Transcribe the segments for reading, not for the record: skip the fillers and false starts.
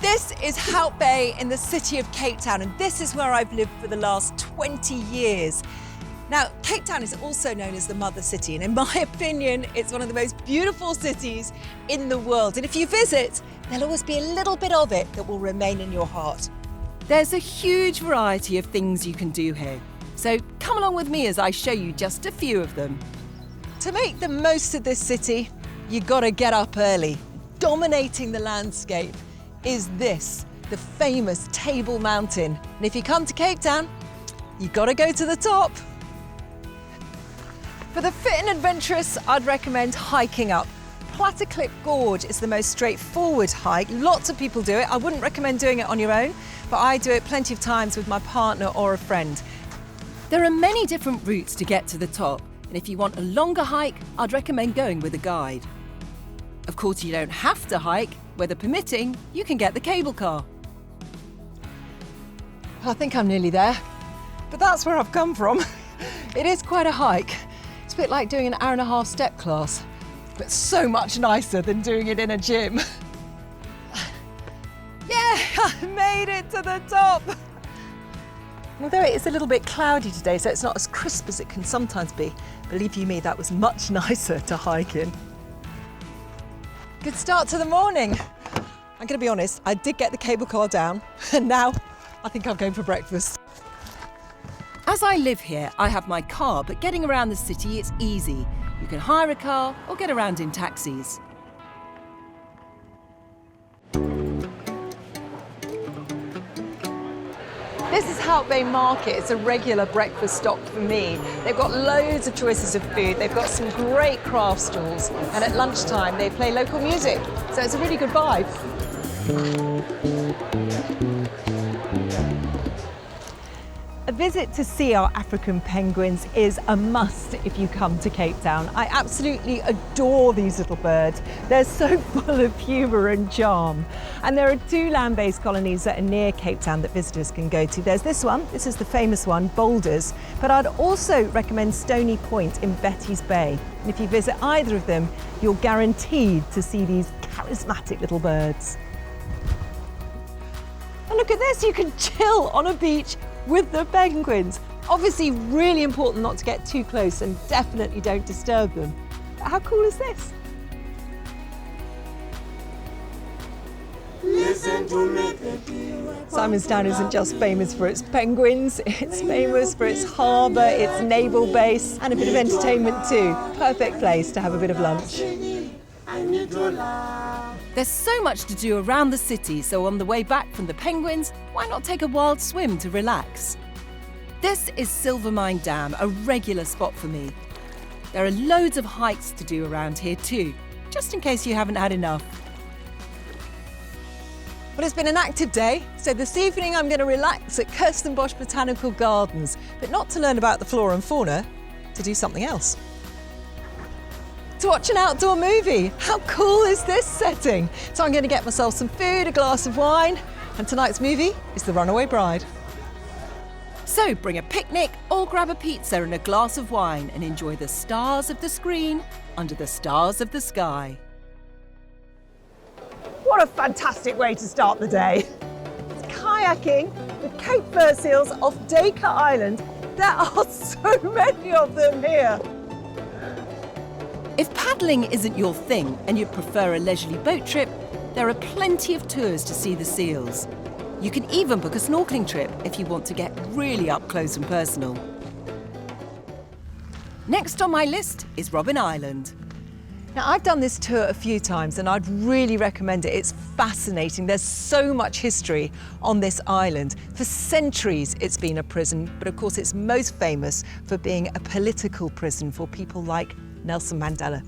This is Hout Bay in the city of Cape Town, and this is where I've lived for the last 20 years. Now, Cape Town is also known as the Mother City, and in my opinion, it's one of the most beautiful cities in the world. And if you visit, there'll always be a little bit of it that will remain in your heart. There's a huge variety of things you can do here. So come along with me as I show you just a few of them. To make the most of this city, you've got to get up early. Dominating the landscape is this, the famous Table Mountain. And if you come to Cape Town, you've got to go to the top. For the fit and adventurous, I'd recommend hiking up. Platteklip Gorge is the most straightforward hike. Lots of people do it. I wouldn't recommend doing it on your own, but I do it plenty of times with my partner or a friend. There are many different routes to get to the top, and if you want a longer hike, I'd recommend going with a guide. Of course, you don't have to hike. Weather permitting, you can get the cable car. I think I'm nearly there, but that's where I've come from. It is quite a hike. It's a bit like doing an hour-and-a-half step class, but so much nicer than doing it in a gym. Yeah, I made it to the top. Although it is a little bit cloudy today, so it's not as crisp as it can sometimes be, believe you me, that was much nicer to hike in. Good start to the morning. I'm going to be honest, I did get the cable car down, and now I think I'm going for breakfast. As I live here, I have my car, but getting around the city, it's easy. You can hire a car or get around in taxis. This is Hout Bay Market. It's a regular breakfast stop for me. They've got loads of choices of food. They've got some great craft stalls. And at lunchtime, they play local music. So it's a really good vibe. A visit to see our African penguins is a must if you come to Cape Town. I absolutely adore these little birds. They're so full of humour and charm. And there are 2 land-based colonies that are near Cape Town that visitors can go to. There's this one, this is the famous one, Boulders, but I'd also recommend Stony Point in Betty's Bay. And if you visit either of them, you're guaranteed to see these charismatic little birds. And look at this, you can chill on a beach with the penguins. Obviously really important not to get too close and definitely don't disturb them. But how cool is this? Simonstown isn't just famous for its penguins, it's famous for its harbour, its naval base and a bit of entertainment too. Perfect place to have a bit of lunch. There's so much to do around the city, so on the way back from the penguins, why not take a wild swim to relax? This is Silvermine Dam, a regular spot for me. There are loads of hikes to do around here too, just in case you haven't had enough. Well, it's been an active day, so this evening I'm going to relax at Kirstenbosch Botanical Gardens, but not to learn about the flora and fauna, to do something else. To watch an outdoor movie. How cool is this setting? So I'm going to get myself some food, a glass of wine, and tonight's movie is The Runaway Bride. So bring a picnic or grab a pizza and a glass of wine and enjoy the stars of the screen under the stars of the sky. What a fantastic way to start the day. It's kayaking with Cape Fur seals off Dacre Island. There are so many of them here. If paddling isn't your thing and you prefer a leisurely boat trip, there are plenty of tours to see the seals. You can even book a snorkeling trip if you want to get really up close and personal. Next on my list is Robben Island. Now, I've done this tour a few times and I'd really recommend it. It's fascinating. There's so much history on this island. For centuries, it's been a prison, but of course, it's most famous for being a political prison for people like Nelson Mandela.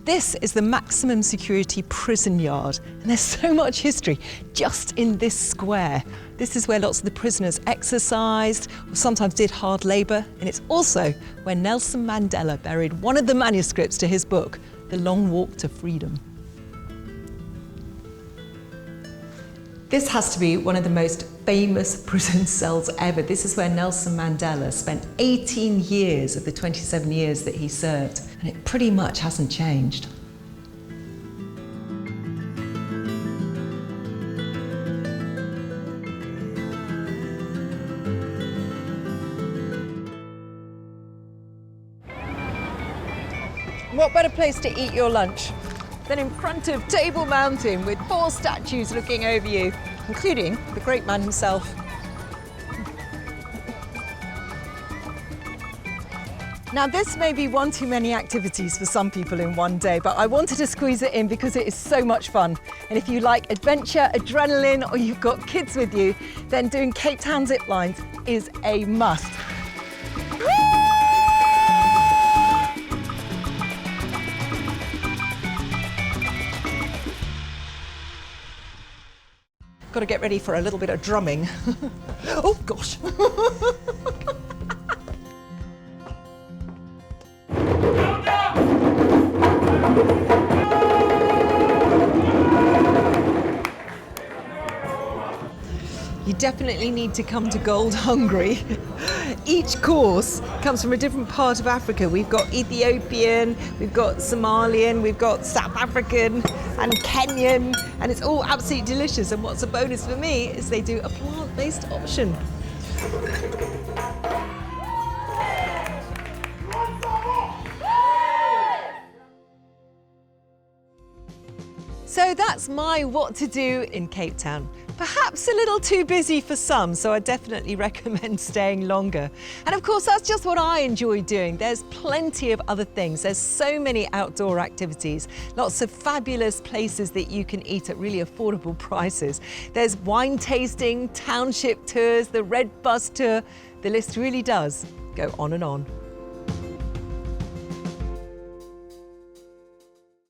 This is the maximum security prison yard, and there's so much history just in this square. This is where lots of the prisoners exercised or sometimes did hard labour, and it's also where Nelson Mandela buried one of the manuscripts to his book, The Long Walk to Freedom. This has to be one of the most famous prison cells ever. This is where Nelson Mandela spent 18 years of the 27 years that he served, and it pretty much hasn't changed. what better place to eat your lunch than in front of Table Mountain with 4 statues looking over you, including the great man himself. Now, this may be one too many activities for some people in one day, but I wanted to squeeze it in because it is so much fun. And if you like adventure, adrenaline, or you've got kids with you, then doing Cape Town zip lines is a must. Got to get ready for a little bit of drumming. Oh gosh. You definitely need to come to Gold hungry. Each course comes from a different part of Africa. We've got Ethiopian, we've got Somalian, we've got South African and Kenyan, and it's all absolutely delicious. And what's a bonus for me is they do a plant-based option. So that's my what to do in Cape Town. Perhaps a little too busy for some, so I definitely recommend staying longer. And of course, that's just what I enjoy doing. There's plenty of other things. There's so many outdoor activities, lots of fabulous places that you can eat at really affordable prices. There's wine tasting, township tours, the Red Bus Tour. The list really does go on and on.